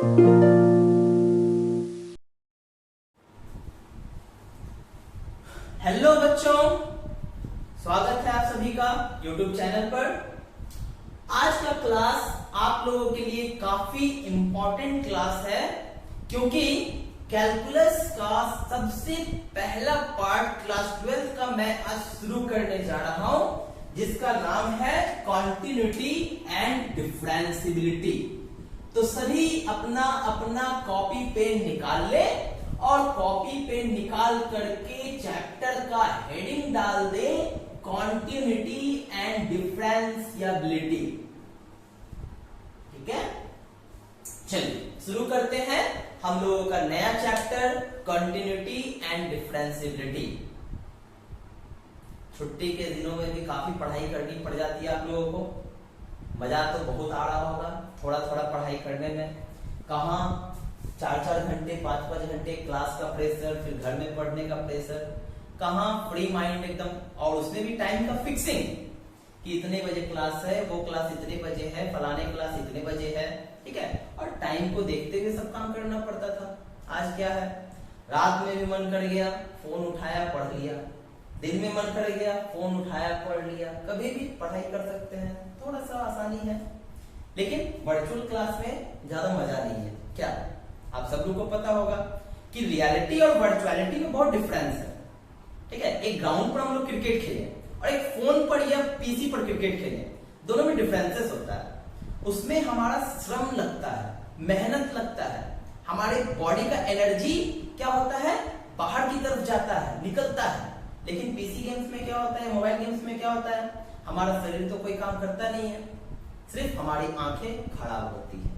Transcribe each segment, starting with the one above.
Hello बच्चों, स्वागत है आप सभी का YouTube चैनल पर। आज का क्लास आप लोगों के लिए काफी इंपॉर्टेंट क्लास है, क्योंकि कैलकुलस का सबसे पहला पार्ट क्लास 12 का मैं आज शुरू करने जा रहा हूं, जिसका नाम है कॉन्टिन्यूटी एंड डिफरेंशियबिलिटी। तो सभी अपना अपना कॉपी पेन निकाल ले और कॉपी पेन निकाल करके चैप्टर का हेडिंग डाल दे, कॉन्टिन्यूटी एंड डिफरेंशियबिलिटी। ठीक है, चलिए शुरू करते हैं हम लोगों का नया चैप्टर कॉन्टिन्यूटी एंड डिफरेंशियबिलिटी। छुट्टी के दिनों में भी काफी पढ़ाई करनी पड़ जाती है आप लोगों को। मजा तो बहुत आ रहा होगा थोड़ा थोड़ा पढ़ाई करने में। कहाँ 4-4 घंटे 5-5 घंटे क्लास का प्रेशर, फिर घर में पढ़ने का प्रेशर, कहाँ फ्री माइंड एकदम, और उसमें भी टाइम का फिक्सिंग कि इतने बजे क्लास है, वो क्लास इतने बजे है, फलाने क्लास इतने बजे है। ठीक है, और टाइम को देखते हुए सब काम करना पड़ता था। आज क्या है, रात में भी मन कर गया फोन उठाया पढ़ लिया, दिन में मन कर गया फोन उठाया पढ़ लिया, कभी भी पढ़ाई कर सकते हैं। थोड़ा सा आसानी है, लेकिन वर्चुअल क्लास में ज्यादा मजा नहीं है। क्या आप सब लोग को पता होगा कि रियलिटी और वर्चुअलिटी में बहुत डिफरेंस है। ठीक है, एक ग्राउंड पर हम लोग क्रिकेट खेले और एक फोन पर या पीसी पर क्रिकेट खेले, दोनों में डिफरेंसेस होता है। उसमें हमारा श्रम लगता है, मेहनत लगता है, हमारे बॉडी का एनर्जी क्या होता है, बाहर की तरफ जाता है, निकलता है। लेकिन पीसी गेम्स में क्या होता है, मोबाइल गेम्स में क्या होता है, हमारा शरीर तो कोई काम करता नहीं है, सिर्फ हमारी आंखें खराब होती है।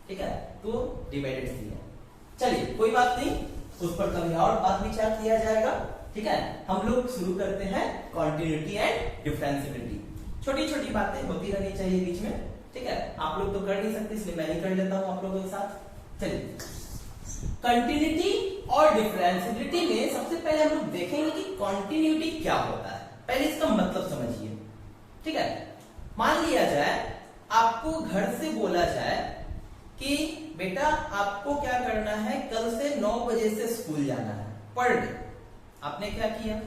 ठीक है, तो डिवाइडेड सी है। चलिए कोई बात नहीं, उस पर कभी और बात विचार किया जाएगा। ठीक है, हम लोग शुरू करते हैं कॉन्टिन्यूटी एंड डिफरेंशियबिलिटी। छोटी छोटी बातें होती रहनी चाहिए बीच में। ठीक है, आप लोग तो कर नहीं सकते, इसलिए मैं ही कर लेता हूं आप लोगों के साथ। चलिए, कंटिन्यूटी और डिफरेंशियबिलिटी में सबसे पहले हम लोग देखेंगे कि कंटिन्यूटी क्या होता है। पहले इसका मतलब समझिए। ठीक है, मान लिया जाए आपको घर से बोला जाए कि बेटा आपको क्या करना है, कल से 9 बजे से स्कूल जाना है पर डे। आपने क्या किया,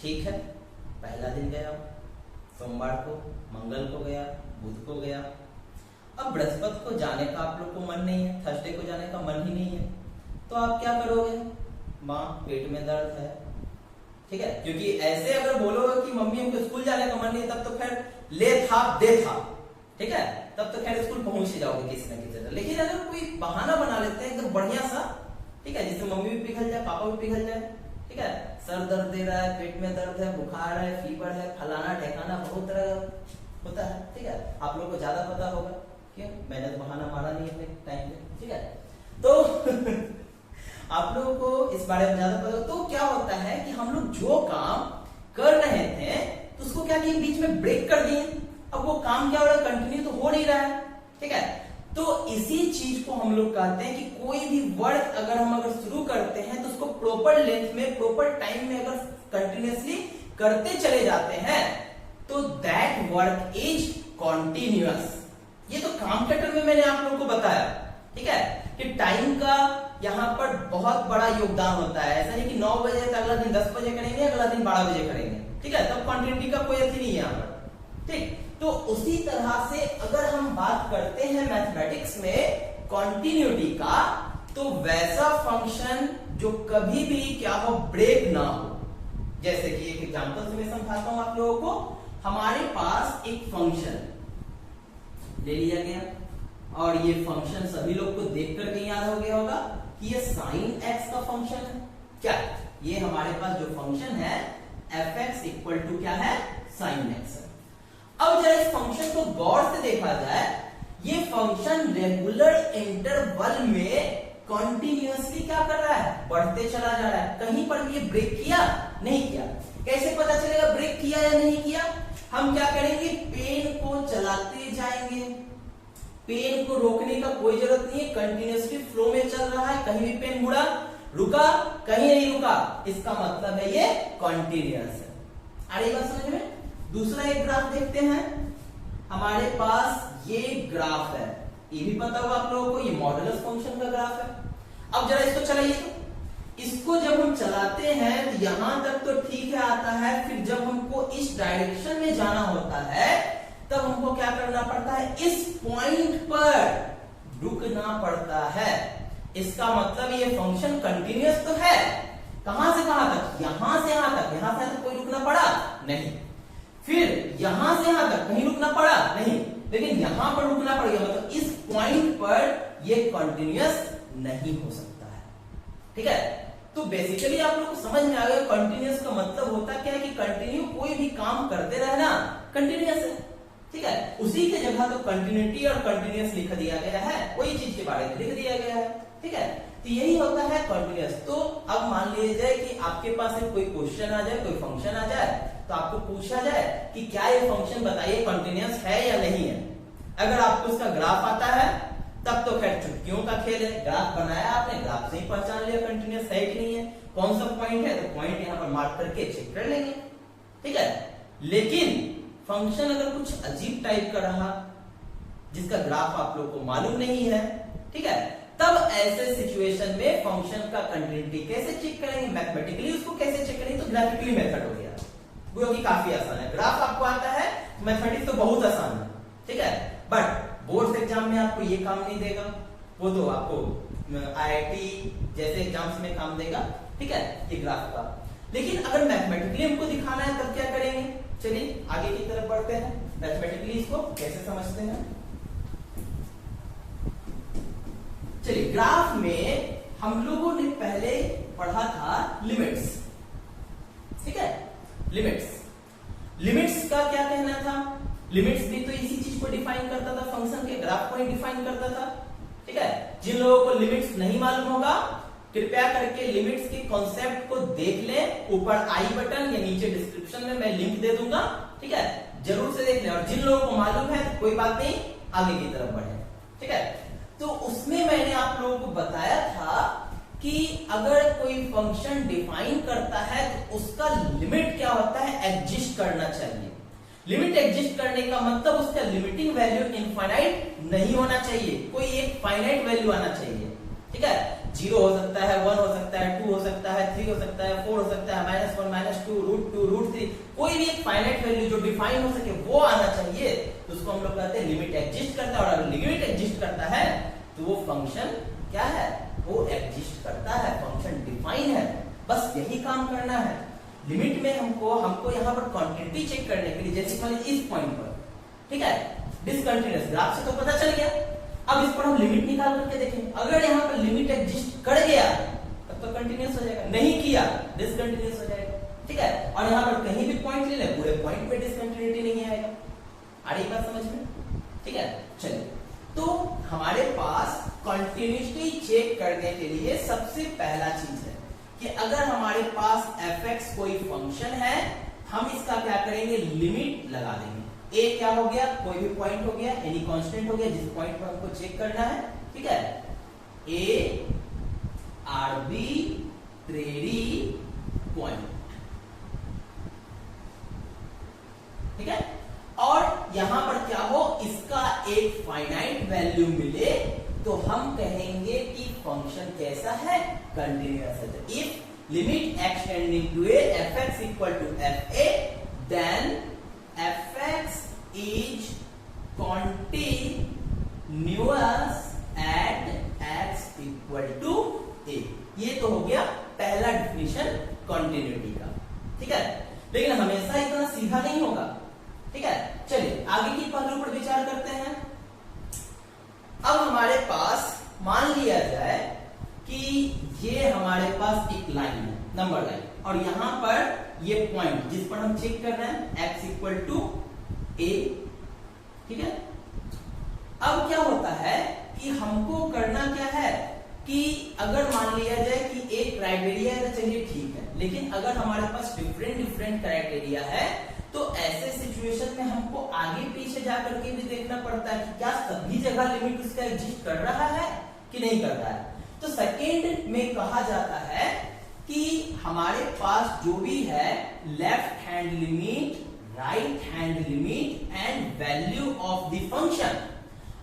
ठीक है, पहला दिन गया, सोमवार को, मंगल को गया, बुध को गया। अब बृहस्पति को जाने का आप लोग को मन नहीं है, थर्सडे को जाने का मन ही नहीं है, तो आप क्या करोगे, माँ पेट में दर्द है। ठीक है, क्योंकि ऐसे अगर बोलोगे कि मम्मी हमको स्कूल जाने का मन नहीं, तब तो खैर ले था दे था। ठीक है, तब तो खैर स्कूल पहुंच ही जाओगे किसी न किसी तरह। लेकिन अगर कोई बहाना बना लेते हैं एकदम बढ़िया सा, ठीक है, जिससे मम्मी भी पिघल जाए, पापा भी पिघल जाए। ठीक है, सर दर्द दे रहा है, पेट में दर्द है, बुखार है, फीवर है, फलाना ठेकाना, बहुत तरह होता है। ठीक है, आप लोग को ज्यादा पता होगा, क्यों, मैंने तो बहाना मारा नहीं अपने टाइम पे। ठीक है, तो आप लोगों को इस बारे में ज्यादा पता। तो क्या होता है कि हम लोग जो काम कर रहे थे तो उसको क्या किए, बीच में ब्रेक कर दिए। अब वो काम क्या हो रहा है, कंटिन्यू तो हो नहीं रहा है। ठीक है, तो इसी चीज को हम लोग कहते हैं कि कोई भी वर्क अगर शुरू करते हैं तो उसको प्रॉपर लेंथ में, प्रॉपर टाइम में अगर कंटिन्यूअसली करते चले जाते हैं तो दैट वर्क इज कॉन्टिन्यूअस। ये तो काम के टर्म में मैंने आप लोगों को बताया। ठीक है, कि टाइम का यहाँ पर बहुत बड़ा योगदान होता है। ऐसा नहीं कि 9 बजे तो अगला दिन 10 बजे करेंगे, अगला दिन 12 बजे करेंगे। ठीक है, तब कॉन्टिन्यूटी का कोई अथी नहीं है यहाँ पर। ठीक, तो उसी तरह से अगर हम बात करते हैं मैथमेटिक्स में कॉन्टिन्यूटी का, तो वैसा फंक्शन जो कभी भी क्या हो, ब्रेक ना हो। जैसे कि एक एग्जांपल से मैं समझाता हूं आप लोगों को। हमारे पास एक फंक्शन ले लिया गया और ये फंक्शन सभी लोग को देख करके याद हो गया होगा कि ये साइन एक्स का फंक्शन है। क्या ये हमारे पास जो फंक्शन है एफ एक्स इक्वल टू क्या है, साइन एक्स। अब जरा इस फंक्शन को गौर से देखा जाए, ये फंक्शन रेगुलर इंटरवल में कॉन्टिन्यूअसली क्या कर रहा है, बढ़ते चला जा रहा है। कहीं पर भी ये ब्रेक किया नहीं किया। कैसे पता चलेगा ब्रेक किया या नहीं किया, हम क्या करेंगे, पेन को चलाते जाएंगे। पेन को रोकने का कोई जरूरत नहीं है, कंटिन्यूअसली फ्लो में चल रहा है। कहीं भी पेन मुड़ा, रुका, कहीं नहीं रुका, इसका मतलब है ये कॉन्टिन्यूअस है। आ रही बात समझ में। दूसरा एक ग्राफ देखते हैं। हमारे पास ये ग्राफ है, ये भी पता होगा आप लोगों को, ये मॉडुलस फंक्शन का ग्राफ है। अब जरा इसको चलाइए, तो इसको जब हम चलाते हैं तो यहां तक तो ठीक है आता है, फिर जब हमको इस डायरेक्शन में जाना होता है तब हमको क्या करना पड़ता है, इस पॉइंट पर रुकना पड़ता है। इसका मतलब ये फंक्शन कंटिन्यूअस तो है, कहां से कहां तक, यहां से यहां तक, यहां से तक कोई रुकना पड़ा नहीं, फिर यहां से यहां तक कहीं रुकना पड़ा नहीं, लेकिन यहां पर रुकना पड़ गया, मतलब इस पॉइंट पर ये कंटिन्यूअस नहीं हो सकता है। ठीक है, तो बेसिकली आप लोग को समझ में आ गया कंटिन्यूअस का मतलब होता क्या है कि कंटिन्यू कोई भी काम करते रहना कंटिन्यूअस है। ठीक है, उसी के जगह तो कंटिन्यूटी और कंटिन्यूअस लिख दिया गया है, वही चीज के बारे में लिख दिया गया है। ठीक है, तो यही होता है कंटिन्यूअस। तो अब मान लीजिए जाए कि आपके पास कोई क्वेश्चन आ जाए, कोई फंक्शन आ जाए, तो आपको पूछा जाए कि क्या ये फंक्शन बताइए कंटिन्यूअस है या नहीं है। अगर आपको उसका ग्राफ आता है तब तो खैर चुटकियों का खेल है, ग्राफ बनाया आपने, ग्राफ से ही पहचान लिया कंटिन्यूअस है कि नहीं है, कौन सा पॉइंट है, तो पॉइंट यहाँ पर मार्क करके चेक कर लेंगे। ठीक है, लेकिन फंक्शन अगर कुछ अजीब टाइप का रहा जिसका ग्राफ आप लोग को मालूम नहीं है, ठीक है, तब ऐसे सिचुएशन में फंक्शन का कंटिन्यूटी कैसे चेक करेंगे, मैथमेटिकली उसको कैसे चेक करेंगे, तो ग्राफिकली मेथड हो गया, जो कि काफी आसान है। ग्राफ आपको आता है, मैथमेटिक्स तो बहुत आसान है। ठीक है, बट बोर्ड एग्जाम में आपको ये काम नहीं देगा, वो तो आपको IIT जैसे एग्जाम्स में काम देगा। ठीक है, ये ग्राफ का। लेकिन अगर मैथमेटिकली हमको दिखाना है तब क्या करेंगे, चलिए आगे की तरफ बढ़ते हैं। मैथमेटिकली इसको कैसे समझते हैं, चलिए ग्राफ में हम लोगों ने पहले पढ़ा था लिमिट्स। ठीक है, लिमिट्स का क्या कहना था, लिमिट्स भी तो इसी चीज को डिफाइन करता था, फंक्शन के ग्राफ को ही डिफाइन करता था। ठीक है, जिन लोगों को लिमिट्स नहीं मालूम होगा कृपया करके लिमिट्स के कॉन्सेप्ट को देख लें, ऊपर आई बटन या नीचे डिस्क्रिप्शन में मैं लिंक दे दूंगा। ठीक है, जरूर से देख लें, और जिन लोगों को मालूम है कोई बात नहीं, आगे की तरफ बढ़े। ठीक है, तो उसमें मैंने आप लोगों को बताया था कि अगर कोई फंक्शन डिफाइन करता है तो उसका लिमिट क्या होता है, एग्जिस्ट करना चाहिए। लिमिट एग्जिस्ट करने का मतलब उसका लिमिटिंग वैल्यू इनफाइनाइट नहीं होना चाहिए, कोई एक फाइनाइट वैल्यू आना चाहिए। ठीक है, 0 हो सकता है, 1 हो सकता है, 2 हो सकता है, 3 हो सकता है, 4 हो सकता है, -1 -2 √2 √3, कोई भी एक फाइनाइट वैल्यू जो डिफाइन हो सके वो आना चाहिए, तो उसको हम लोग कहते हैं लिमिट एग्जिस्ट करता है। और अगर लिमिट एग्जिस्ट करता है तो वो फंक्शन क्या है, वो एग्जिस्ट करता है, फंक्शन डिफाइन है। बस यही काम करना है। लिमिट में हमको यहाँ पर क्वांटिटी चेक करने के लिए, जैसे मान लीजिए इस पॉइंट पर, ठीक है, डिसकंटिन्यूअस, ग्राफ से तो पता चल गया, अब इस पर हम लिमिट निकाल करके देखें। अगर यहाँ पर लिमिट एग्जिस्ट कर गया तब तो कंटिन्यूअस हो जाएगा, नहीं किया डिसकंटिन्यूअस हो जाएगा। ठीक है, और यहाँ पर कहीं भी पॉइंट ले ले, पूरे पॉइंट पे डिसकंटिन्यूटी नहीं आएगा। आ रही बात समझ में? ठीक है, चलिए, तो हमारे पास कंटिन्यूटी चेक करने के लिए सबसे पहला चीज है कि अगर हमारे पास fx कोई फंक्शन है, हम इसका क्या करेंगे, लिमिट लगा देंगे। a क्या हो गया, कोई भी पॉइंट हो गया, एनी कांस्टेंट हो गया जिस पॉइंट पर हमको चेक करना है। ठीक है, a आर्बिट्रेरी पॉइंट। ठीक है, और यहां पर क्या हो, इसका एक फाइनाइट वैल्यू मिले तो हम कहेंगे कि फंक्शन कैसा है, कंटिन्यूअस है। If limit x tending to a fx equal to fa, then fx is continuous at x equal to a। ये तो हो गया पहला डिफिनेशन कंटिन्यूटी का। ठीक है, लेकिन हमेशा इतना सीधा नहीं होगा। ठीक है, चलिए आगे की पहलू पर विचार करते हैं। अब हमारे पास मान लिया जाए कि ये हमारे पास एक लाइन है, नंबर लाइन, और यहां पर ये पॉइंट जिस पर हम चेक कर रहे हैं x इक्वल टू a। ठीक है, अब क्या होता है कि हमको करना क्या है कि अगर मान लिया जाए कि एक क्राइटेरिया है तो चलिए ठीक है, लेकिन अगर हमारे पास डिफरेंट क्राइटेरिया है तो ऐसे सिचुएशन में हमको आगे पीछे जाकर के भी देखना पड़ता है कि क्या सभी जगह लिमिट उसका एग्जिस्ट कर रहा है कि नहीं कर रहा है। तो सेकेंड में कहा जाता है कि हमारे पास जो भी है left hand limit, right hand limit and value of the function,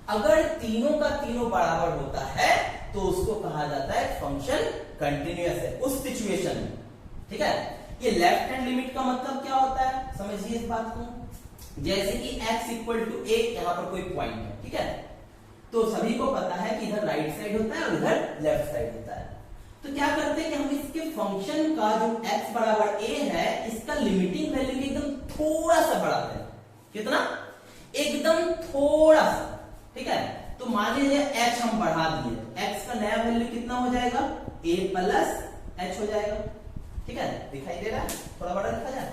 अगर तीनों का तीनों बराबर होता है तो उसको कहा जाता है फंक्शन कंटिन्यूअस है उस सिचुएशन में, ठीक है। ये लेफ्ट हैंड लिमिट का मतलब क्या होता है, समझिए इस बात को। जैसे कि x इक्वल टू a, यहां पर कोई पॉइंट है, ठीक है, तो सभी को पता है कि इधर राइट साइड होता है और इधर लेफ्ट साइड होता है। तो क्या करते हैं कि हम इसके फंक्शन का जो x बराबर a है, इसका लिमिटिंग वैल्यू एकदम थोड़ा सा बढ़ाते हैं। कितना? एकदम थोड़ा सा, ठीक है। तो मान लीजिए h हम बढ़ा दिए, x का नया वैल्यू कितना हो जाएगा, a प्लस h हो जाएगा, ठीक है। दिखाई दे रहा है, थोड़ा बड़ा लिखा जाए,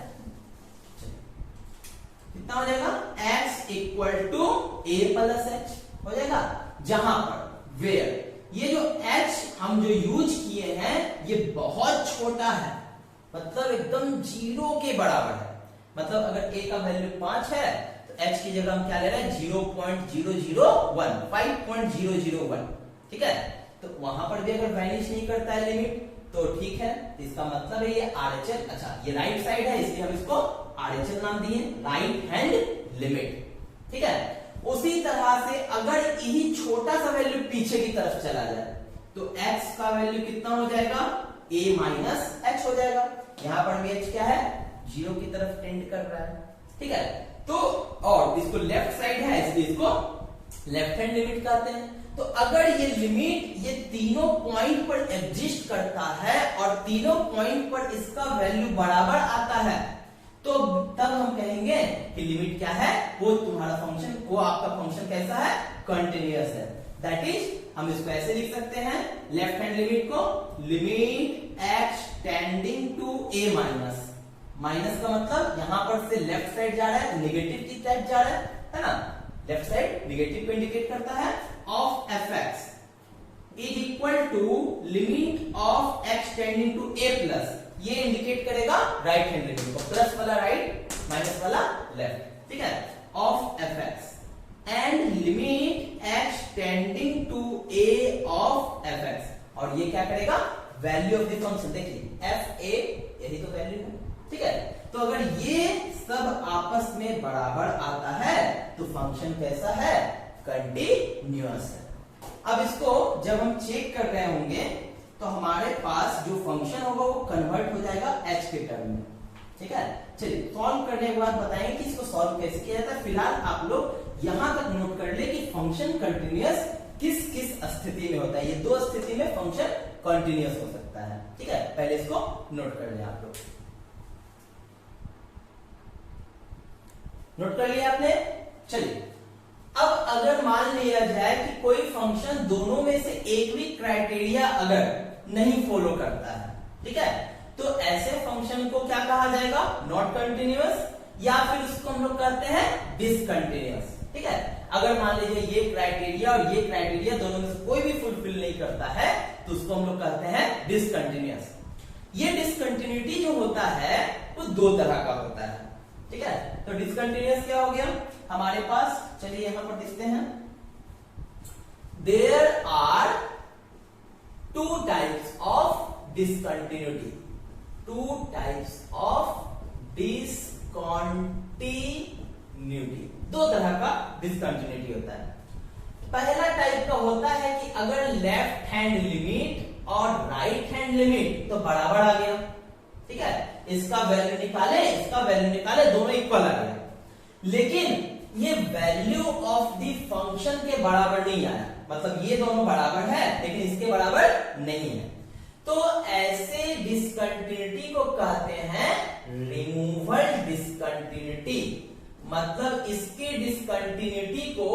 कितना हो जाएगा, x equal to a plus h हो जाएगा। जहां पर वेयर ये जो h हम जो यूज किए हैं ये बहुत छोटा है, मतलब एकदम जीरो के बराबर है। मतलब अगर a का वैल्यू 5 है तो h की जगह हम क्या ले रहे हैं, 0.001, 5.001, ठीक है। तो वहां पर भी अगर वैनिश नहीं करता है लिमिट तो ठीक है, इसका मतलब है ये RHL, अच्छा ये राइट साइड है इसलिए हम इसको RHL नाम दिए, राइट हैंड लिमिट, ठीक है। उसी तरह से अगर यही छोटा सा वैल्यू पीछे की तरफ चला जाए तो x का वैल्यू कितना हो जाएगा, a माइनस h हो जाएगा। यहां पर भी h क्या है, 0 की तरफ टेंड कर रहा है, ठीक है। तो और इसको लेफ्ट साइड है इसलिए इसको लेफ्ट हैंड लिमिट कहते हैं। तो अगर ये लिमिट ये तीनों पॉइंट पर एग्जिस्ट करता है और तीनों पॉइंट पर इसका वैल्यू बराबर आता है तो तब हम कहेंगे कि लिमिट क्या है, वो तुम्हारा फंक्शन, वो आपका फंक्शन कैसा है, कंटिन्यूअस है। दैट इज हम इसको ऐसे लिख सकते हैं, लेफ्ट हैंड लिमिट को limit x tending to a minus, minus का मतलब यहां पर से लेफ्ट साइड जा रहा है, नेगेटिव की साइड जा रहा है ना, लेफ्ट साइड नेगेटिव को इंडिकेट करता है, of fx is equal to limit of x tending to a plus, ये इंडिकेट करेगा राइट हैंड लिमिट को, प्लस वाला राइट माइनस वाला लेफ्ट, ठीक है, of fx and limit x tending to a of fx, और ये क्या करेगा, वैल्यू ऑफ द फंक्शन, देखिए fa यही तो वैल्यू है, ठीक है। तो अगर ये सब आपस में बराबर आता है तो फंक्शन कैसा है, कंटिन्यूअस है। अब इसको जब हम चेक कर रहे होंगे तो हमारे पास जो फंक्शन होगा वो कन्वर्ट हो जाएगा h के टर्म में, ठीक है। चलिए सॉल्व करने के बाद बताएंगे कि इसको सॉल्व कैसे किया जाता है। फिलहाल आप लोग यहां तक नोट कर ले कि फंक्शन कंटिन्यूअस किस किस स्थिति में होता है। ये दो स्थिति में फंक्शन कंटिन्यूअस हो सकता है, ठीक है। पहले इसको नोट कर ले आप लोग, नोट कर लिया आपने। चलिए अब अगर मान लिया जाए कि कोई फंक्शन दोनों में से एक भी क्राइटेरिया अगर नहीं फॉलो करता है, ठीक है, तो ऐसे फंक्शन को क्या कहा जाएगा, नॉट कंटिन्यूअस, या फिर उसको हम लोग कहते हैं डिसकंटिन्यूअस, ठीक है। अगर मान लीजिए ये क्राइटेरिया और ये क्राइटेरिया दोनों में से कोई भी फुलफिल नहीं करता है तो उसको हम लोग कहते हैं डिसकंटिन्यूअस। ये डिसकंटिन्यूटी जो होता है वो दो तरह का होता है, ठीक है। तो डिसकंटिन्यूअस क्या हो गया हमारे पास, चलिए यहां पर देखते हैं, there are two types of discontinuity, two types of discontinuity, दो तरह का डिसकंटिन्यूटी होता है। पहला टाइप का होता है कि अगर लेफ्ट हैंड लिमिट और राइट हैंड लिमिट तो बराबर आ गया, ठीक है, इसका वैल्यू निकाले, इसका वैल्यू निकाले, दोनों इक्वल आ गया, लेकिन ये वैल्यू ऑफ द फंक्शन के बराबर नहीं आया, मतलब ये दोनों बराबर है लेकिन इसके बराबर नहीं है, तो ऐसे डिसकंटिन्यूटी को कहते हैं रिमूवल डिसकंटिन्यूटी। मतलब इसके डिसकंटिन्यूटी को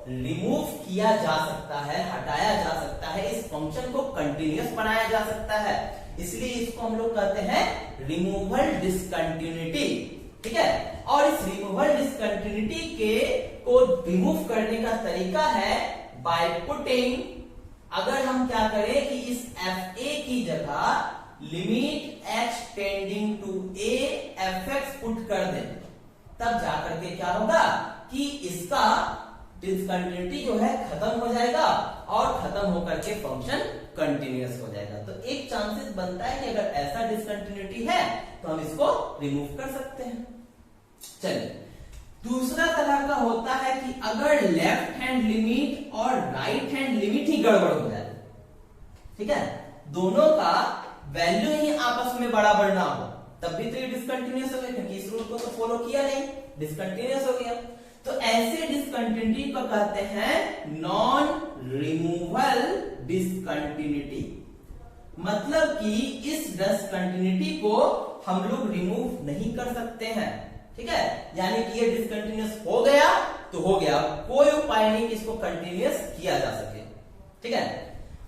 रिमूव किया जा सकता है, हटाया जा सकता है, इस फंक्शन को कंटिन्यूअस बनाया जा सकता है, इसलिए इसको हम लोग कहते हैं रिमूवल डिसकंटिन्यूटी, ठीक है। और इस रिमूवल डिसकंटिन्यूटी के को रिमूव करने का तरीका है बाय पुटिंग, अगर हम क्या करें कि इस fa की जगह limit h tending to a fx put कर दें, तब जाकर के क्या होगा कि इसका डिसकंटिन्यूटी जो है खत्म हो जाएगा और खत्म होकर के फंक्शन कंटिन्यूअस हो जाएगा। तो एक चांसेस बनता है कि अगर ऐसा डिसकंटिन्यूटी है तो हम इसको रिमूव कर सकते हैं। चलिए दूसरा तरह का होता है कि अगर लेफ्ट हैंड लिमिट और राइट हैंड लिमिट ही गड़बड़ हो जाए, ठीक है, दोनों का वैल्यू ही आपस में बराबर ना हो, तब भी तो ये डिसकंटिन्यूअस हो गया, क्योंकि इस रूल को तो फॉलो किया नहीं, डिसकंटिन्यूअस हो गया। तो ऐसे डिसकंटिन्यूटी को कहते हैं नॉन रिमूवल डिसकंटिन्यूटी, मतलब कि इस डिसकंटिन्यूटी को हम लोग रिमूव नहीं कर सकते हैं, ठीक है, यानी कि ये डिसकंटिन्यूअस हो गया तो हो गया, कोई उपाय नहीं कि इसको कंटिन्यूअस किया जा सके, ठीक है।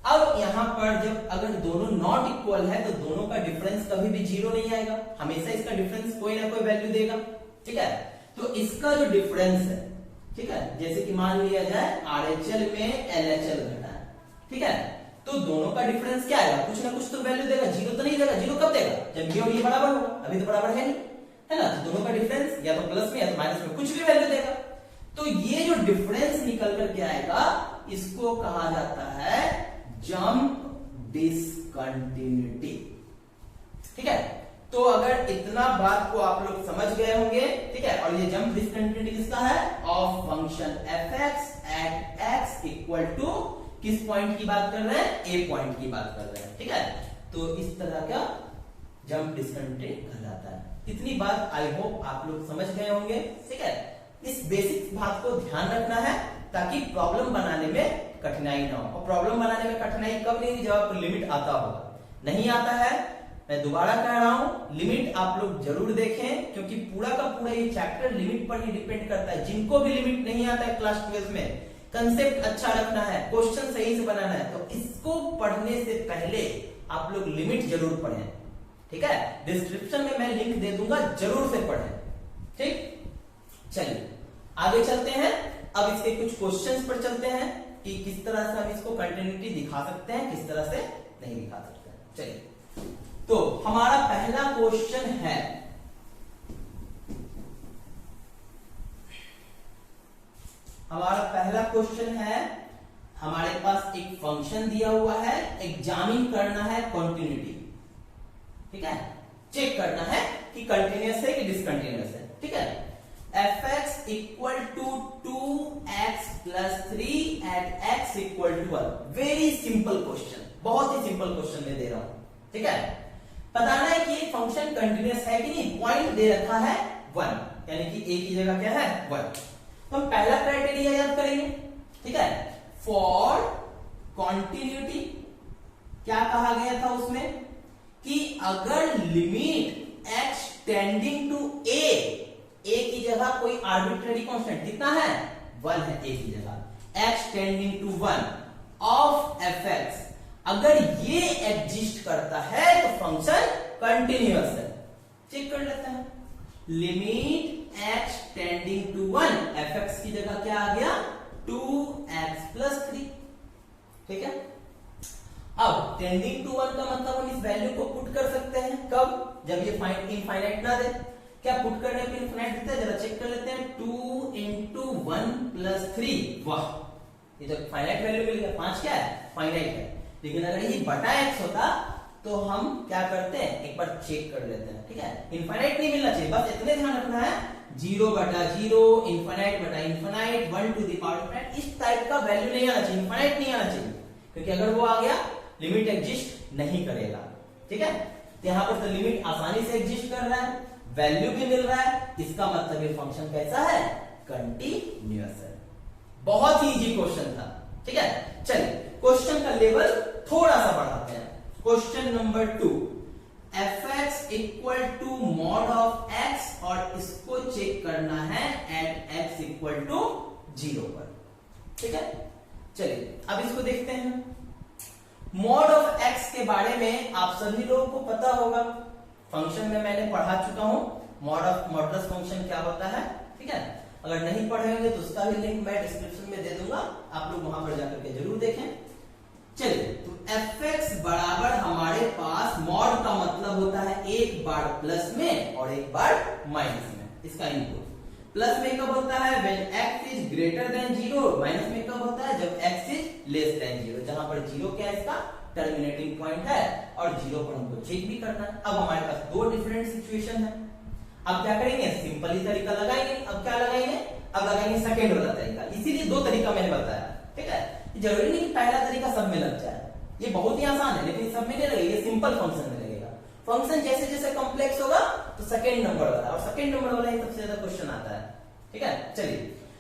अब यहां पर जब अगर दोनों नॉट इक्वल है तो दोनों का डिफरेंस कभी भी जीरो नहीं आएगा, हमेशा इसका डिफरेंस कोई ना कोई वैल्यू देगा, ठीक है। तो इसका जो डिफरेंस है, ठीक है, जैसे कि मान लिया जाए RHL में LHL घटा है, ठीक है, तो दोनों का डिफरेंस क्या आएगा, कुछ ना कुछ तो वैल्यू देगा, जीरो तो नहीं देगा, जीरो कब देगा, जब ये और ये बराबर होगा, अभी तो बराबर है नहीं, है ना, तो दोनों का डिफरेंस या तो प्लस में या तो माइनस में कुछ भी वैल्यू देगा। तो ये जो डिफरेंस निकल करके आएगा इसको कहा जाता है जंप डिसकंटिन्यूटी, ठीक है। तो अगर इतना बात को आप लोग समझ गए होंगे, ठीक है, और ये जंप डिसकंटिन्यूटी किसका है, of function fx at x equal to किस पॉइंट की बात कर रहे हैं, a पॉइंट की बात कर रहे हैं, ठीक है। तो इस तरह का जंप डिसकंटिन्यूटी कहलाता है। इतनी बात आई होप आप लोग समझ गए होंगे, ठीक है। इस बेसिक बात को ध्यान रखना है ताकि प्रॉब्लम बनाने में कठिनाई ना हो, और प्रॉब्लम बनाने में कठिनाई कब नहीं, जब आपको लिमिट आता होगा, नहीं आता है, मैं दोबारा कह रहा हूं, लिमिट आप लोग जरूर देखें, क्योंकि पूरा का पूरा ये चैप्टर लिमिट पर ही डिपेंड करता है। जिनको भी लिमिट नहीं आता है क्लास 12 में, कंसेप्ट अच्छा रखना है, क्वेश्चन सही से बनाना है, तो इसको पढ़ने से पहले आप लोग लिमिट जरूर पढ़ें, ठीक है। डिस्क्रिप्शन में मैं लिंक दे दूंगा, जरूर से पढ़ें, ठीक। चलिए आगे चलते हैं, अब इसके कुछ क्वेश्चंस पर चलते हैं कि किस तरह से हम इसको कंटिन्यूटी दिखा सकते हैं, किस तरह से नहीं दिखा सकते हैं। चलिए, तो हमारा पहला क्वेश्चन है, हमारे पास एक फंक्शन दिया हुआ है, एग्जामिन करना है कंटिन्यूटी, ठीक है, चेक करना है कि कंटिन्यूअस है कि डिसकंटिन्यूअस है, ठीक है। fx equal to 2x plus 3 at x equal to 1, very simple question, बहुत ही सिंपल क्वेश्चन मैं दे रहा हूं, ठीक है। बताना है कि ये फंक्शन कंटिन्यूअस है कि नहीं, पॉइंट दे रखा है 1, यानी कि a की जगह क्या है 1। तो हम पहला क्राइटेरिया याद करेंगे, ठीक है, फॉर कॉन्टिन्यूटी क्या कहा गया था उसमें, कि अगर limit x tending to a की जगह कोई आर्बिट्ररी कांस्टेंट कितना है 1 है, a की जगह x tending to 1 of fx, अगर ये एग्जिस्ट करता है तो फंक्शन कंटिन्यूअस है। चेक कर लेते हैं, limit x tending to 1, fx की जगह क्या आ गया 2x प्लस 3, ठीक है। अब टेंडिंग टू 1 का मतलब हम इस वैल्यू को पुट कर सकते हैं, कब, जब ये इनफाइनाइट ना दे, क्या पुट करने पे इनफाइनाइट देता है, जरा चेक कर लेते हैं, 2 इंटू 1 प्लस 3, वाह, ये तो फाइनाइट वैल्यू मिल गया, 5 क्या है फाइनाइट है, लेकिन अगर ये बटा x होता तो हम क्या करते हैं, एक बार चेक कर लेते हैं, ठीक है। इनफाइनाइट नहीं मिलना चाहिए, बस इतने ध्यान रखना है, 0 बटा 0, इनफाइनाइट बटा infinite, 1 to the power infinite, इस टाइप का वैल्यू नहीं आना चाहिए, इनफाइनाइट नहीं आना चाहिए, क्योंकि अगर वो आ गया लिमिट एग्जिस्ट नहीं करेगा, ठीक है। तो यहां पर तो लिमिट आसानी से एग्जिस्ट कर रहा है, वैल्यू भी मिल रहा है, इसका मतलब ये फंक्शन कैसा है, कंटिन्यूअस है। बहुत ही इजी क्वेश्चन था, ठीक है। चलिए क्वेश्चन का लेवल थोड़ा सा बढ़ाते हैं, question number 2, fx equal to mod of x, और इसको चेक करना है एट x इक्वल टू 0 पर, ठीक है। चलिए अब इसको देखते हैं। मॉड ऑफ x के बारे में आप सभी लोगों को पता होगा, फंक्शन में मैंने पढ़ा चुका हूं, मॉडुलस फंक्शन क्या होता है, ठीक है। अगर नहीं पढ़े होंगे तो उसका भी लिंक मैं डिस्क्रिप्शन में दे दूंगा, आप लोग वहां पर जाकर के जरूर देखें। चलिए, तो fx बराबर हमारे पास मॉड का मतलब होता है एक बार प्लस में और एक बार माइनस में, इसका इनपुट प्लस में कब होता है when x is greater than 0, minus में कब होता है जब x इज लेस देन 0, जहां पर 0 क्या है इसका टर्मिनेटिंग पॉइंट है और 0 पर हमको चेक भी करना है। अब हमारे पास दो डिफरेंट सिचुएशन है। अब क्या करेंगे, सिंपल ही तरीका लगाएंगे। अब क्या लगाएंगे, अब लगाएंगे सेकंड वाला तरीका। इसीलिए दो तरीका मैंने बताया, ठीक है। जरूरी नहीं कि पहला तरीका सब में लग जाए, ये बहुत ही आसान है, लेकिन सब में नहीं लगेगा, ये सिंपल फंक्शन में लगेगा। फंक्शन जैसे जैसे कॉम्प्लेक्स होगा तो सेकंड नंबर वाला, और सेकंड नंबर वाला ही सबसे ज्यादा क्वेश्चन आता है, ठीक है। चलिए,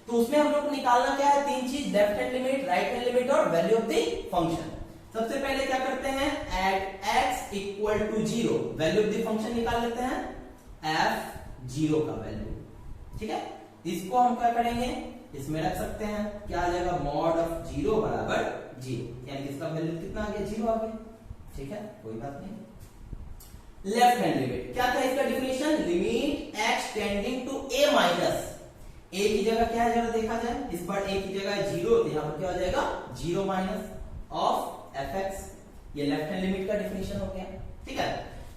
तो उसमें हम लोग को निकालना क्या है, तीन चीज, left hand limit, right hand limit और वैल्यू ऑफ द फंक्शन। सबसे पहले क्या करते हैं, at x equal to 0 value of the function निकाल लेते हैं, f0 का वैल्यू, ठीक है। इसको हम क्या करेंगे, इसमें रख सकते हैं, क्या आ जाएगा, मॉड ऑफ 0 बराबर 0, यानी इसका वैल्यू कितना आ गया, 0 आ गया, ठीक है, कोई बात नहीं। लेफ्ट हैंड लिमिट क्या था इसका definition, limit x tending to a minus, a की जगह क्या है जरा देखा जाए, इस बार a की जगह 0, तो यहां पर क्या हो जाएगा 0 माइनस ऑफ fx, ये लेफ्ट हैंड लिमिट का डेफिनेशन हो गया, ठीक है।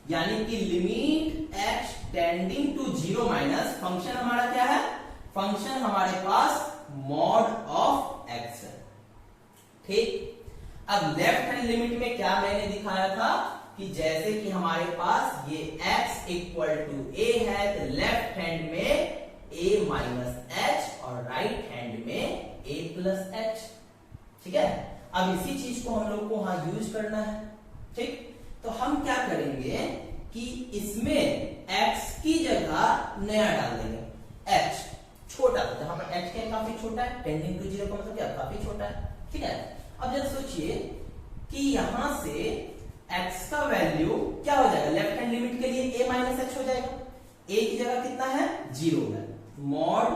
यानी कि limit x tending to 0 minus, function हमारा क्या है, फंक्शन हमारे पास मॉड ऑफ x है, ठीक। अब लेफ्ट हैंड लिमिट में क्या मैंने दिखाया था कि जैसे कि हमारे पास ये x इक्वल टू a है, तो लेफ्ट हैंड में a माइनस h और राइट हैंड में a प्लस h, ठीक है। अब इसी चीज को हम लोग को वहां यूज करना है, ठीक। तो हम क्या करेंगे कि इसमें x की जगह नया डाल देंगे, h छोटा, तो जहां पर h क्या काफी छोटा है, टेंडिंग टू 0 का मतलब क्या, काफी छोटा है, ठीक है। अब जरा सोचिए कि यहां से x का वैल्यू क्या हो जाएगा, लेफ्ट हैंड लिमिट के लिए a माइनस h हो जाएगा, a की जगह कितना है 0 है, मॉड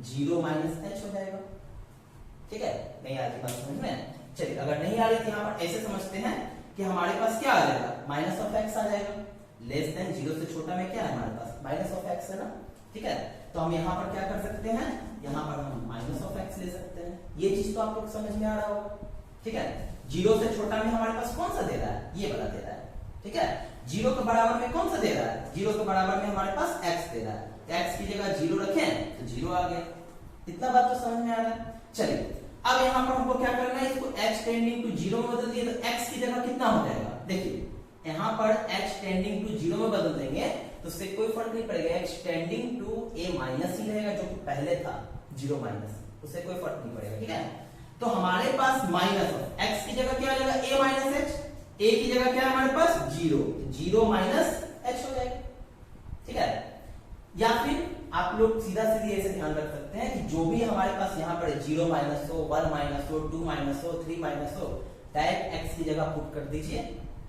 0 माइनस h हो जाएगा, ठीक है। नहीं आ रही बात समझ में, चलिए अगर नहीं आ रही थी यहां पर ऐसे समझते हैं कि हमारे पास क्या आ जाएगा, माइनस ऑफ x आ जाएगा, लेस देन 0 से छोटा में क्या है हमारे पास माइनस ऑफ x है ना, ठीक है। तो हम यहाँ पर क्या कर सकते हैं, यहाँ पर हम माइनस ऑफ x ले सकते हैं, ये चीज तो आप लोग समझ में आ रहा होगा, ठीक है। 0 से छोटा में हमारे पास कौन सा दे रहा है, ये वाला दे रहा है, ठीक है। 0 के बराबर में कौन सा दे रहा है, 0 के बराबर में हमारे पास x दे रहा है, x की जगह 0 रखें तो 0 आ गया, इतना बात तो समझ में आ रहा है। चलिए अब यहाँ पर हमको क्या करना है, इसको x टेंडिंग टू 0 में बदल दिए तो x की जगह कितना हो जाएगा, देखिए यहाँ पर x टेंडिंग टू 0 में बदल देंगे तो उससे कोई फर्क नहीं पड़ेगा, x tending to a minus ही रहेगा जो कि पहले था 0 माइनस, उससे कोई फर्क नहीं पड़ेगा, ठीक है। तो हमारे पास माइनस x की जगह क्या हो जाएगा, a माइनस h, a की जगह क्या है हमारे पास 0, 0 माइनस h हो जाएगा, ठीक है। या फिर आप लोग सीधा सीधी ऐसे ध्यान रख सकते हैं कि जो भी हमारे पास यहाँ पर 0 माइनस हो, 1 माइनस हो, 2 माइनस हो, 3 माइनस हो, डायरेक्ट x की जगह पुट कर दीजिए,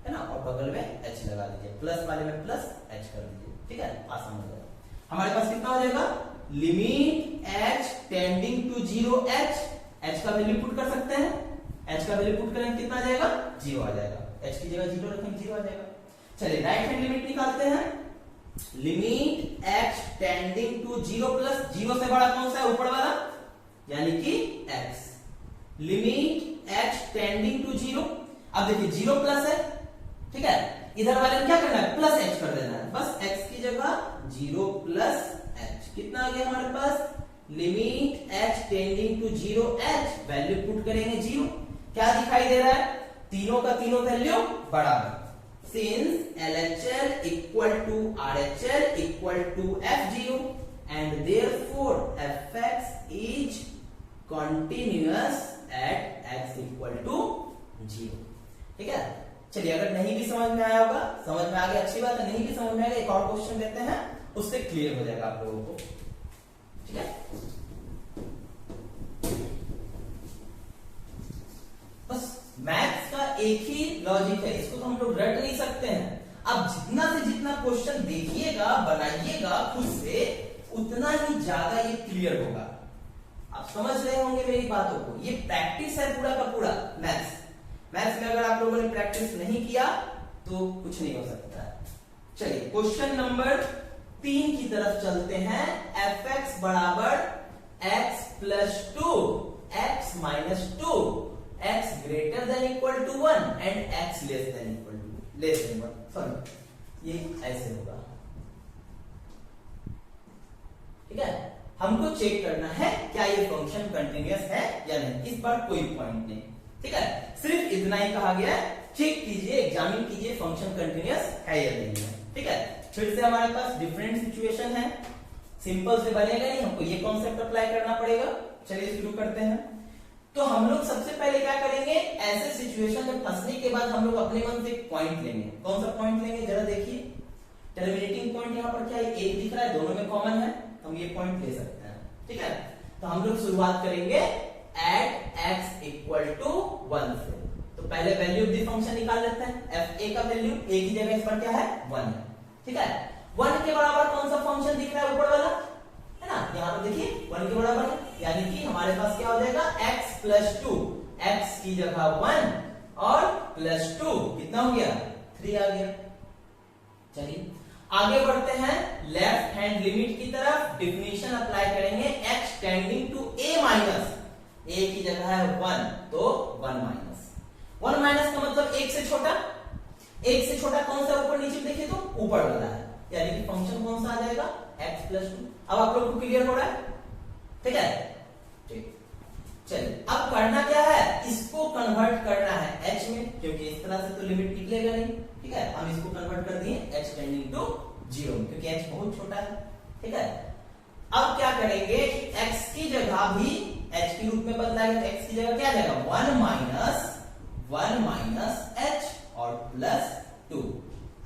है ना, और बगल में h लगा दीजिए, प्लस वाले में प्लस h कर दीजिए, ठीक है, आसान हो जाएगा। हमारे पास कितना हो जाएगा, limit h tending to 0 h का वैल्यू पुट कर सकते हैं, h का वैल्यू पुट करेंगे कितना आ जाएगा, 0 आ जाएगा, h की जगह 0 रखेंगे 0 आ जाएगा। चलिए राइट हैंड लिमिट निकालते हैं, limit x tending to 0 plus 0 से बड़ा कौन सा है, ऊपर वाला, यानी कि x, limit x tending to 0, अब देखिए 0 प्लस है, ठीक है, इधर वाले में क्या करना है, प्लस h कर देना है, बस x की जगह 0 प्लस h, कितना आ गया हमारे पास, limit x tending to 0 h, value put करेंगे 0, क्या दिखाई दे रहा है, तीनों का तीनों वैल्यू बराबर, since LHL equal to RHL equal to F0 and therefore Fx is continuous at x equal to 0, ठीक है। चलिए अगर नहीं भी समझ में आया होगा, समझ में आ गया अच्छी बात है, नहीं भी समझ में आएगा एक और क्वेश्चन देते हैं, उससे क्लियर हो जाएगा आप लोगों को, ठीक है। बस मैथ्स का एक ही लॉजिक है, इसको तो हम लोग रट नहीं सकते हैं। अब जितना से जितना क्वेश्चन देखिएगा, बनाइएगा खुद से, उतना ही ज्यादा ये क्लियर होगा। आप समझ रहे होंगे मेरी बातों को, ये प्रैक्टिस है पूरा का पूरा मैथ्स। मैथ्स में अगर आप लोगों ने प्रैक्टिस नहीं किया तो कुछ नहीं हो सकता है। चलिए क्वेश्चन नंबर 3 की तरफ चलते हैं। fx बराबर x plus 2 x minus 2 x greater than equal to 1 and x less than equal to less than 1, sorry ये ऐसे होगा, ठीक है। हमको चेक करना है क्या ये फंक्शन कंटिन्यूअस है या नहीं, इस बार कोई पॉइंट नहीं, ठीक है, सिर्फ इतना ही कहा गया है, चेक कीजिए, एग्जामिन कीजिए फंक्शन कंटिन्यूअस है या नहीं है, ठीक है। फिर से हमारे पास डिफरेंट सिचुएशन है, सिंपल से बनेगा नहीं, हमको ये कॉन्सेप्ट अप्लाई करना पड़ेगा। चलिए शुरू करते हैं। तो हम लोग सबसे पहले क्या करेंगे, ऐसे सिचुएशन में फंसने के बाद हम लोग अपने मन से एक पॉइंट लेंगे। कौन सा पॉइंट लेंगे जरा देखिए, टर्मिनेटिंग पॉइंट यहाँ पर क्या है, एक दिख रहा है, दोनों में कॉमन है, हम ये पॉइंट ले सकते हैं। ठीक है, तो हम लोग शुरुआत करेंगे एट x इक्वल टू 1 से। तो पहले वैल्यू ऑफ द फंक्शन निकाल लेते हैं। एफ ए का वैल्यू ए की जगह इस पर क्या है 1 है। ठीक है, 1 के बराबर कौन सा फंक्शन दिख रहा है ऊपर वाला, है ना, यहाँ पर देखिए 1 के बराबर है, यानी कि हमारे पास क्या हो जाएगा x प्लस 2, x की जगह 1 और प्लस 2 कितना हो गया 3 आ गया। चलिए आगे बढ़ते हैं लेफ्ट हैंड लिमिट की तरफ, डिफिनेशन अप्लाई करेंगे x tending to a minus, a की जगह है 1 तो 1 माइनस, 1 माइनस का मतलब 1 से छोटा, 1 से छोटा कौन सा ऊपर नीचे देखिए तो ऊपर वाला है, यानी कि फंक्शन कौन सा आ जाएगा x प्लस 2। अब आप लोग को क्लियर हो रहा है, ठीक है, ठीक। चलिए अब करना क्या है, इसको कन्वर्ट करना है h में, क्योंकि इस तरह से तो लिमिट निकलेगा नहीं। ठीक है, हम इसको कन्वर्ट कर दिए h टेंडिंग टू 0 में, क्योंकि h बहुत छोटा है। ठीक है, अब क्या करेंगे, x की जगह भी h के रूप में बदलाएंगे, तो x की जगह क्या जाएगा 1 माइनस h और प्लस 2।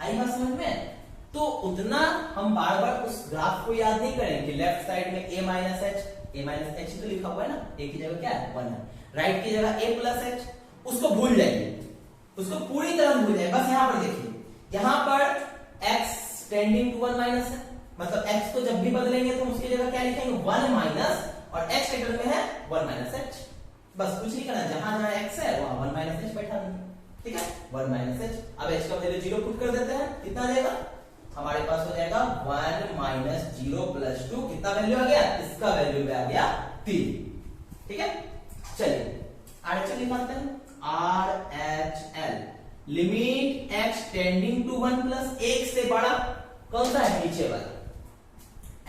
आई बात समझ में। तो उतना हम बार बार उस ग्राफ को याद नहीं करेंगे, लेफ्ट साइड में a माइनस h तो लिखा हुआ है ना, a की जगह क्या है 1 है, राइट की जगह a प्लस h, उसको भूल जाइए, उसको पूरी तरह भूल जाइए। बस यहां पर देखिए, यहां पर x टेंडिंग टू 1 माइनस है, मतलब x को जब भी बदलेंगे तो उसकी जगह क्या लिखेंगे 1 माइनस, और h के टर्म में है 1 माइनस h। बस कुछ नहीं करना, जहां जहां x है वहां 1 माइनस h बैठा देंगे। ठीक है, 1 माइनस h। अब h का वैल्यू 0 पुट कर देते हैं, कितना आ जाएगा हमारे पास हो जाएगा 1 माइनस 0 प्लस 2, कितना वैल्यू आ गया, इसका वैल्यू आ गया 3। ठीक है, चलिए RHL निकालते हैं, RHL limit x tending to 1 plus 1 से बड़ा कौन सा है नीचे वाला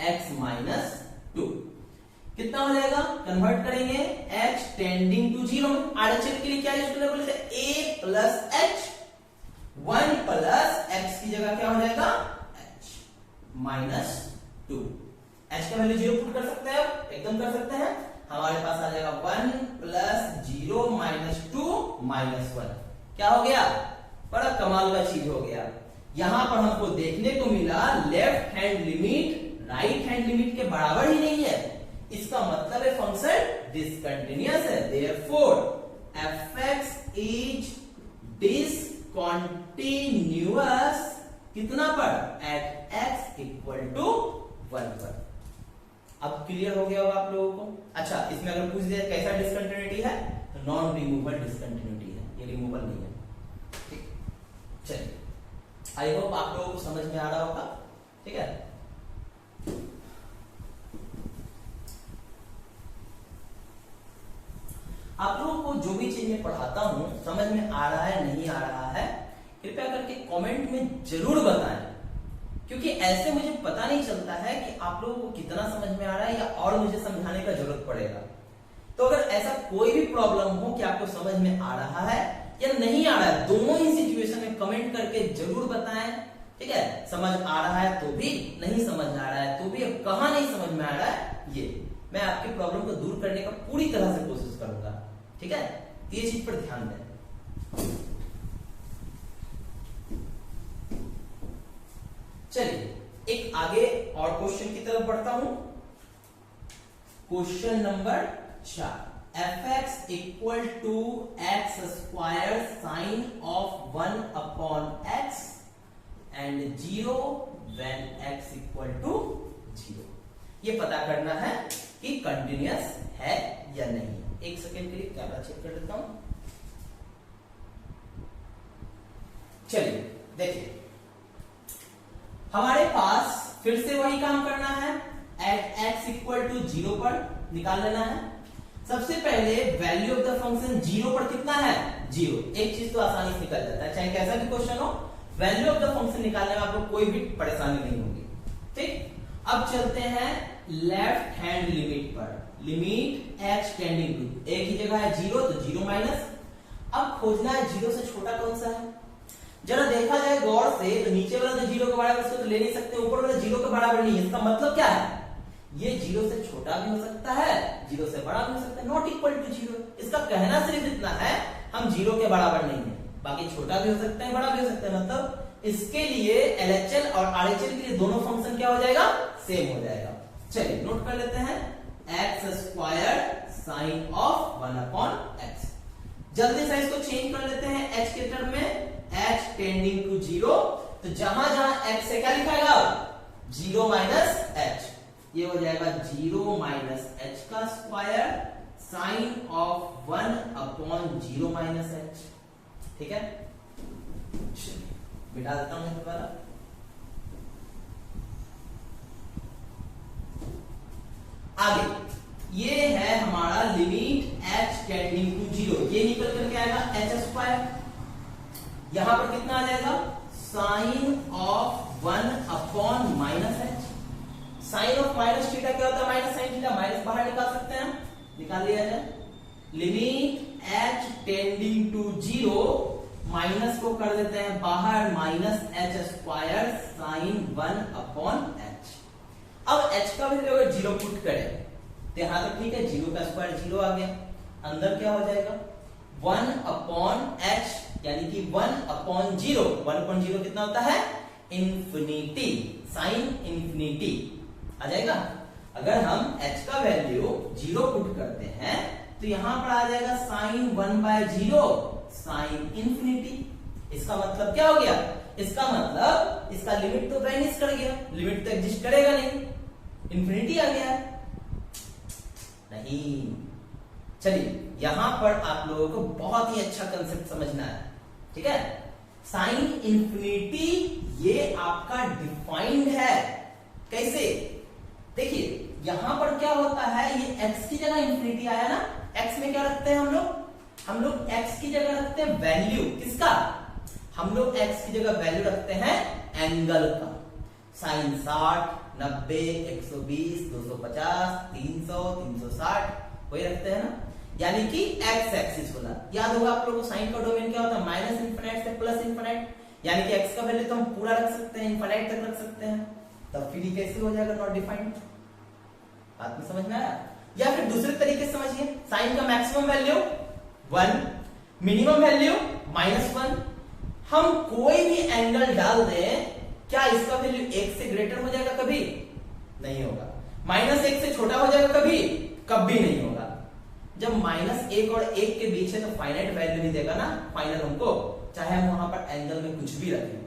x माइनस 2, कितना हो जाएगा, कन्वर्ट करेंगे h टेंडिंग टू 0 में। RHL के लिए क्या यूज करेंगे, बोले a plus h, 1 plus x की जगह क्या हो जाएगा h माइनस 2। h का वैल्यू 0 पुट कर सकते हैं, एकदम कर सकते हैं, हमारे पास आ जाएगा 1 प्लस 0 माइनस 2 माइनस 1। क्या हो गया, बड़ा कमाल का चीज हो गया। यहां पर हमको देखने को मिला left hand limit right hand limit के बराबर ही नहीं है, इसका मतलब है फंक्शन डिसकंटिन्यूअस है। देयरफॉर fx इज डिसकंटिन्यूअस कितना पर, एट x इक्वल टू 1 पर। अब क्लियर हो गया होगा आप लोगों को। अच्छा, इसमें अगर पूछ दिया कैसा डिसकंटिन्यूटी है, तो नॉन रिमूवल डिसकंटिन्यूटी है, ये रिमूवल नहीं है। ठीक, चलिए आई होप आप लोगों को समझ में आ रहा होगा। ठीक है, आप लोगों को जो भी चीज मैं पढ़ाता हूं समझ में आ रहा है नहीं आ रहा है, कृपया करके कमेंट में जरूर बताएं, क्योंकि ऐसे मुझे पता नहीं चलता है कि आप लोगों को कितना समझ में आ रहा है या और मुझे समझाने का जरूरत पड़ेगा। तो अगर ऐसा कोई भी प्रॉब्लम हो कि आपको समझ में आ रहा है या नहीं आ रहा है, दोनों ही सिचुएशन में कमेंट करके जरूर बताएं। ठीक है, समझ आ रहा है तो भी, नहीं समझ आ रहा है तो भी, अब कहां नहीं समझ में आ रहा है ये मैं आपकी प्रॉब्लम को दूर करने का पूरी तरह से कोशिश करूंगा। ठीक है, ये चीज पर ध्यान दें। चलिए एक आगे और क्वेश्चन की तरफ बढ़ता हूं। Question number 4, fx equal to x square sine of 1 upon x and 0 when x equal to 0। ये पता करना है कि कंटिन्यूअस है या नहीं। एक सेकेंड के लिए कैमरा चेक कर लेता हूं। चलिए देखिए, हमारे पास फिर से वही काम करना है, एट x इक्वल टू 0 पर निकाल लेना है। सबसे पहले वैल्यू ऑफ द फंक्शन 0 पर कितना है 0। एक चीज तो आसानी से निकल जाता है, चाहे कैसा भी क्वेश्चन हो, वैल्यू ऑफ द फंक्शन निकालने में आपको कोई भी परेशानी नहीं होगी। ठीक, अब चलते हैं लेफ्ट हैंड लिमिट पर, limit x tending to, a की जगह है 0 तो 0 माइनस। अब खोजना है 0 से छोटा कौन सा है, जरा देखा जाए गौर से तो नीचे वाला तो 0 के बराबर इसको तो ले नहीं सकते, ऊपर वाला 0 के बराबर नहीं है। इसका मतलब क्या है, ये 0 से छोटा भी हो सकता है, 0 से बड़ा भी हो सकता है, नॉट इक्वल टू 0। इसका कहना सिर्फ इतना है हम 0 के बराबर नहीं है, बाकी छोटा भी हो सकता है बड़ा भी हो सकता है। मतलब इसके लिए LHL और RHL के लिए दोनों फंक्शन क्या हो जाएगा, सेम हो जाएगा। चलिए नोट कर लेते हैं, x square sine of 1/x। जल्दी से इसको चेंज कर लेते हैं h के टर्म में, h टेंडिंग टू 0, तो जहां जहां x से क्या लिखाएगा 0 माइनस h, ये हो जाएगा 0 माइनस h का square sine of 1/0 minus h। ठीक है, मिटा देता हूं दोबारा। आगे ये है हमारा लिमिट h टेंडिंग टू 0, ये निकल करके आएगा h स्क्वायर, यहां पर कितना आ जाएगा sine of 1 minus h। Sine of minus theta क्या होता है, माइनस साइन थीटा, माइनस बाहर निकाल सकते हैं, निकाल लिया जाए। Limit h tending to 0, minus को कर देते हैं बाहर, minus h square sign 1/h। अब h का वैल्यू अगर 0 पुट करें तो यहां तक ठीक है, 0 का स्क्वायर 0 आ गया, अंदर क्या हो जाएगा 1/h, यानी कि 1/0। 1/0 कितना होता है, इंफिनिटी, साइन इंफिनिटी आ जाएगा। अगर हम h का वैल्यू 0 पुट करते हैं तो यहां पर आ जाएगा साइन 1/0 साइन इंफिनिटी। इसका मतलब क्या हो गया, इसका मतलब इसका लिमिट तो वैनिश कर गया, लिमिट तो एग्जिस्ट करेगा नहीं, इंफिनिटी आ गया नहीं। चलिए यहां पर आप लोगों को बहुत ही अच्छा कंसेप्ट समझना है, ठीक है। साइन इंफिनिटी ये आपका डिफाइंड है, कैसे, देखिए यहां पर क्या होता है, ये x की जगह इंफिनिटी आया ना, x में क्या रखते हैं हम लोग x की जगह रखते हैं वैल्यू, किसका, हम लोग x की जगह वैल्यू रखते हैं एंगल का। साइन 60, 90, 120, 250, 300, 360 वही रखते हैं ना, यानी कि x एक्सिस वाला। याद होगा आप लोगों को साइन का डोमेन क्या होता है, माइनस इंफिनिट से प्लस इंफिनिट, यानी कि x का वैल्यू तो हम पूरा रख सकते हैं, इंफिनिट तक रख सकते हैं, तब फिर ये कैसे हो जाएगा नॉट डिफाइंड। बात में समझ में आया, या फिर दूसरे तरीके से समझिए, साइन का मैक्सिमम वैल्यू 1, मिनिमम वैल्यू -1। हम कोई भी एंगल डाल दें, क्या इसका वैल्यू 1 से ग्रेटर हो जाएगा, कभी नहीं होगा। -1 से छोटा हो जाएगा, कभी नहीं होगा। जब -1 और 1 के बीच है तो फाइनाइट वैल्यू नहीं देगा ना फाइनल हमको, चाहे हम वहां पर एंगल में कुछ भी रखें।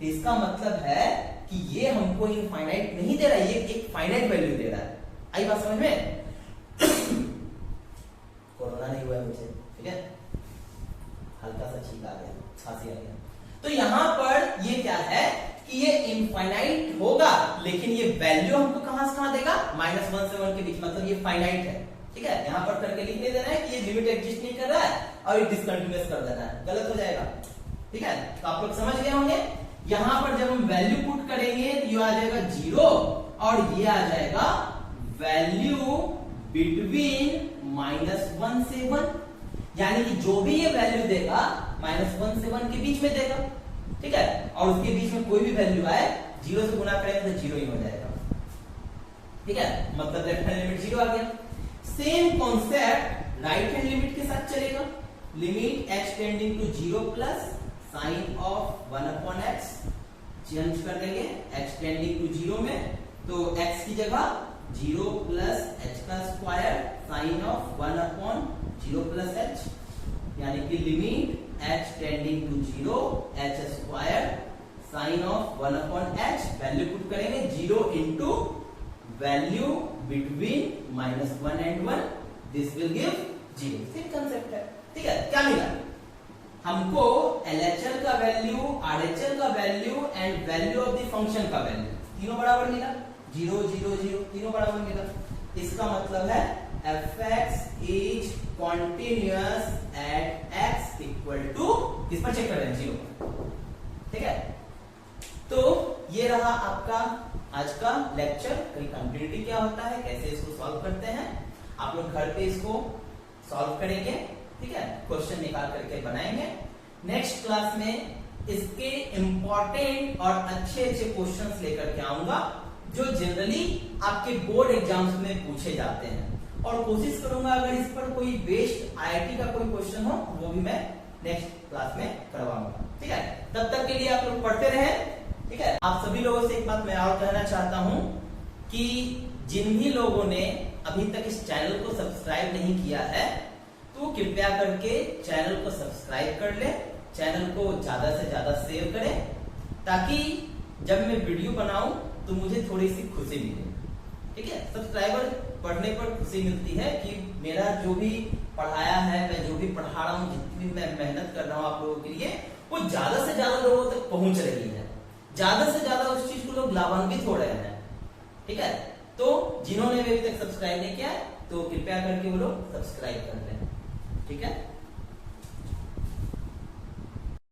तो इसका मतलब है कि ये हमको इनफाइनाइट नहीं दे रहा है, ये एक फाइनाइट वैल्यू दे रहा है। आई बात समझ में? कोरोना नहीं हुआ मुझे, ठीक है, हल्का सा छींक आ गया, खांसी आ गया। तो यहां पर ये क्या है कि ये इनफाइनाइट होगा, लेकिन ये वैल्यू हमको कहां से कहां देगा, -1 से 1 के बीच, मतलब ये फाइनाइट है, ठीक है। यहां पर करके लिख देना है कि ये लिमिट एग्जिस्ट नहीं कर रहा है और ये डिसकंटिन्यूअस कर देना है, गलत हो जाएगा, ठीक है। तो आप लोग समझ गए होंगे। यहां पर जब हम वैल्यू पुट करेंगे तो ये आ जाएगा 0 और ये आ जाएगा वैल्यू बिटवीन -1 से 1, यानी कि जो भी ये वैल्यू देगा -1 से 1 के बीच में देगा, ठीक है। और उसके बीच में कोई भी वैल्यू आए 0 से गुना करेंगे तो 0 ही हो जाएगा, ठीक है, मतलब लेफ्ट हैंड लिमिट 0 आ गया। Same concept right hand limit के साथ चलेगा, limit h tending to 0 plus sine of 1/x, change कर देंगे h टेंडिंग टू 0 में, तो x की जगह 0 प्लस h का square sine of 1/0 plus h, यानी कि limit h tending to 0 h square sine of 1/h, value put करेंगे 0 into value between -1 and 1, this will give 0। Same concept है, ठीक है। क्या मिला हमको, LHL का वैल्यू, RHL का value and value of the function का वैल्यू, तीनों बराबर मिला, 0 0 0, तीनों बराबर मिला। इसका मतलब है fx is continuous at x equal to, किस पर चेक कर रहे हैं, 0, ठीक है। तो ये रहा आपका आज का लेक्चर, कंटिन्यूटी क्या होता है, कैसे इसको सॉल्व करते हैं। आप लोग घर पे इसको सॉल्व करेंगे, ठीक है, क्वेश्चन निकाल करके बनाएंगे। नेक्स्ट क्लास में इसके इंपॉर्टेंट और अच्छे अच्छे क्वेश्चंस लेकर के आऊंगा जो जनरली आपके बोर्ड एग्जाम्स में पूछे जाते हैं, और कोशिश करूंगा अगर इस पर कोई बेस्ड आईआईटी का कोई क्वेश्चन हो वो भी मैं नेक्स्ट क्लास में करवाऊंगा। ठीक है, तब तक के लिए आप लोग पढ़ते रहें। ठीक है, आप सभी लोगों से एक बात मैं और कहना चाहता हूं कि जिन भी लोगों ने अभी तक इस चैनल को सब्सक्राइब नहीं किया है तो कृपया करके चैनल को सब्सक्राइब कर ले, चैनल को ज्यादा से ज्यादा शेयर करें, ताकि जब मैं वीडियो बनाऊं तो मुझे थोड़ी सी खुशी मिले। ठीक है, सब्सक्राइबर बढ़ने पर खुशी मिलती है कि मेरा जो भी पढ़ाया है, मैं जो भी पढ़ा रहा हूँ, जितनी भी मैं मेहनत कर रहा हूँ आप लोगों के लिए, वो ज्यादा से ज्यादा लोगों तक पहुंच रही है, ज्यादा से ज्यादा उस चीज को लोग लाभान्वित हो रहे हैं। ठीक है, तो जिन्होंने अभी तक सब्सक्राइब नहीं किया है तो कृपया करके वो लोग सब्सक्राइब कर लें। ठीक है।